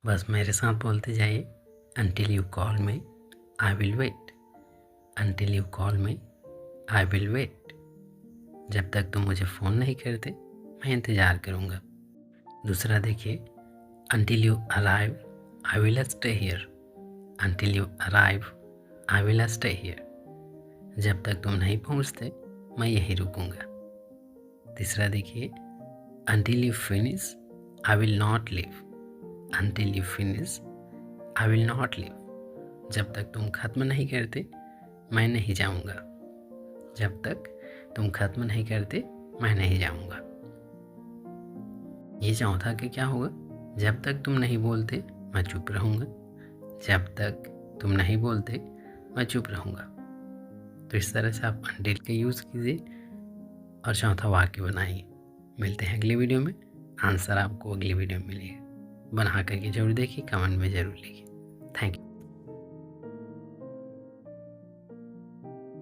बस मेरे साथ बोलते जाइए, until you call me, I will wait. Until you call me, I will wait. जब तक तुम मुझे फ़ोन नहीं करते मैं इंतज़ार करूँगा। दूसरा देखिए, until you arrive, I will stay here. Until you arrive, I will stay here. जब तक तुम नहीं पहुँचते मैं यहीं रुकूँगा। तीसरा देखिए, until you finish, I will not leave. Until you finish, I will not leave. जब तक तुम ख़त्म नहीं करते मैं नहीं जाऊँगा। जब तक तुम ख़त्म नहीं करते मैं नहीं जाऊँगा। ये चौथा कि क्या होगा, जब तक तुम नहीं बोलते मैं चुप रहूँगा। जब तक तुम नहीं बोलते मैं चुप रहूँगा। तो इस तरह से आप until का यूज़ कीजिए और चौथा वाक्य बनाइए। मिलते हैं अगली वीडियो में। आंसर आपको अगली वीडियो में मिलेगा। बना करके ज़रूर देखिए, कमेंट में ज़रूर लिखिए। Thank you.